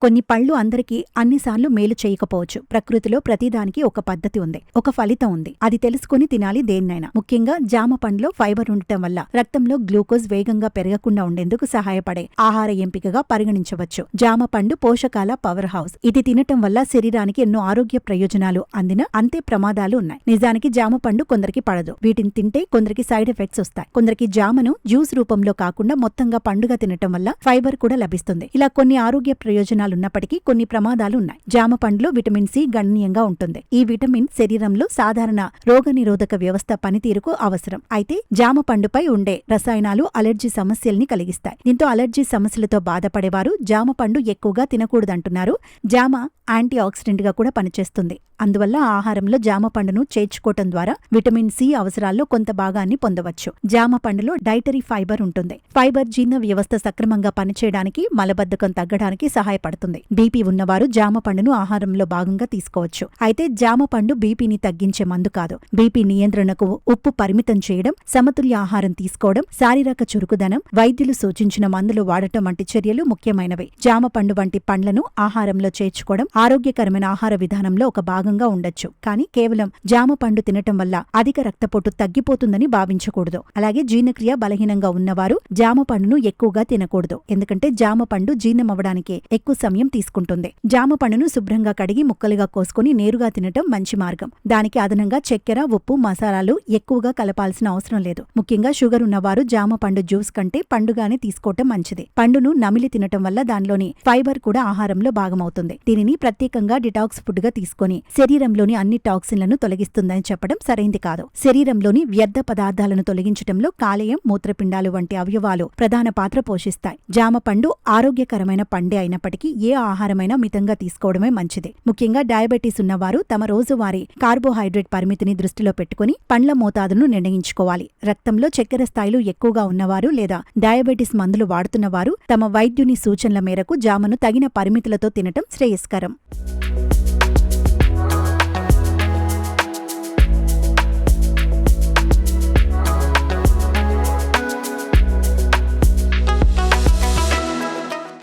కొన్ని పళ్ళు అందరికీ అన్నిసార్లు మేలు చేయకపోవచ్చు. ప్రకృతిలో ప్రతిదానికి ఒక పద్ధతి ఉంది, ఒక ఫలితం ఉంది. అది తెలుసుకుని తినాలి దేన్నైనా. ముఖ్యంగా జామ పండులో ఫైబర్ ఉండటం వల్ల రక్తంలో గ్లూకోజ్ వేగంగా పెరగకుండా ఉండేందుకు సహాయపడే ఆహార ఎంపికగా పరిగణించవచ్చు. జామ పండు పోషకాల పవర్ హౌస్. ఇది తినటం వల్ల శరీరానికి ఎన్నో ఆరోగ్య ప్రయోజనాలు అందిన అంతే ప్రమాదాలు ఉన్నాయి. నిజానికి జామ పండు కొందరికి పడదు. వీటిని తింటే కొందరికి సైడ్ ఎఫెక్ట్స్ వస్తాయి. కొందరికి జామను జ్యూస్ రూపంలో కాకుండా మొత్తంగా పండుగా తినటం వల్ల ఫైబర్ కూడా లభిస్తుంది. ఇలా కొన్ని ఆరోగ్య ప్రయోజనాలు ఉన్నప్పటికీ కొన్ని ప్రమాదాలు ఉన్నాయి. జామ పండులో విటమిన్ సి గణనీయంగా ఉంటుంది. ఈ విటమిన్ శరీరంలో సాధారణ రోగనిరోధక వ్యవస్థ పనితీరుకు అవసరం. అయితే జామ పండుపై ఉండే రసాయనాలు అలర్జీ సమస్యల్ని కలిగిస్తాయి. దీంతో అలర్జీ సమస్యలతో బాధపడేవారు జామ పండు ఎక్కువగా తినకూడదంటున్నారు. జామ యాంటీ ఆక్సిడెంట్ గా కూడా పనిచేస్తుంది. అందువల్ల ఆహారంలో జామ పండును చేర్చుకోవటం ద్వారా విటమిన్ సి అవసరాల్లో కొంత భాగాన్ని పొందవచ్చు. జామ పండులో డైటరీ ఫైబర్ ఉంటుంది. ఫైబర్ జీర్ణ వ్యవస్థ సక్రమంగా పనిచేయడానికి, మలబద్ధకం తగ్గడానికి సహాయపడుతుంది. బీపీ ఉన్నవారు జామ పండును ఆహారంలో భాగంగా తీసుకోవచ్చు. అయితే జామ పండు బీపీని తగ్గించే మందు కాదు. బీపీ నియంత్రణకు ఉప్పు పరిమితం చేయడం, సమతుల్య ఆహారం తీసుకోవడం, శారీరక చురుకుదనం, వైద్యులు సూచించిన మందులు వాడటం వంటి చర్యలు ముఖ్యమైనవి. జామ పండు వంటి పండ్లను ఆహారంలో చేర్చుకోవడం ఆరోగ్యకరమైన ఆహార విధానంలో ఒక భాగంగా ఉండొచ్చు. కానీ కేవలం జామ పండు తినటం వల్ల అధిక రక్తపోటు తగ్గిపోతుందని భావించకూడదు. అలాగే జీర్ణక్రియ బలహీనంగా ఉన్నవారు జామ పండును ఎక్కువగా తినకూడదు. ఎందుకంటే జామ పండు జీర్ణమవ్వడానికి ఎక్కువ సమయం తీసుకుంటుంది. జామ పండును శుభ్రంగా కడిగి ముక్కలుగా కోసుకుని నేరుగా తినటం మంచి మార్గం. దానికి అదనంగా చక్కెర, ఉప్పు, మసాలాలు ఎక్కువగా కలపాల్సిన అవసరం లేదు. ముఖ్యంగా షుగర్ ఉన్నవారు జామ పండు జ్యూస్ కంటే పండుగానే తీసుకోవటం మంచిది. పండును నమిలి తినటం వల్ల దానిలోని ఫైబర్ కూడా ఆహారంలో భాగమవుతుంది. దీనిని ప్రత్యేకంగా డిటాక్స్ ఫుడ్ గా తీసుకొని శరీరంలోని అన్ని టాక్సిన్లను తొలగిస్తుందని చెప్పడం సరైంది కాదు. శరీరంలోని వ్యర్థ పదార్థాలను తొలగించటంలో కాలేయం, మూత్రపిండాలు వంటి అవయవాలు ప్రధాన పాత్ర పోషిస్తాయి. జామ పండు ఆరోగ్యకరమైన పండే అయినప్పటికీ ఏ ఆహారమైనా మితంగా తీసుకోవడమే మంచిది. ముఖ్యంగా డయాబెటీస్ ఉన్నవారు తమ రోజువారీ కార్బోహైడ్రేట్ పరిమితిని దృష్టిలో పెట్టుకుని పండ్ల మోతాదును నిర్ణయించుకోవాలి. రక్తంలో చక్కెర స్థాయిలు ఎక్కువగా ఉన్నవారు లేదా డయాబెటీస్ మందులు వాడుతున్నవారు తమ వైద్యుని సూచనల మేరకు జామను తగిన పరిమితులతో తినటం శ్రేయస్కరం.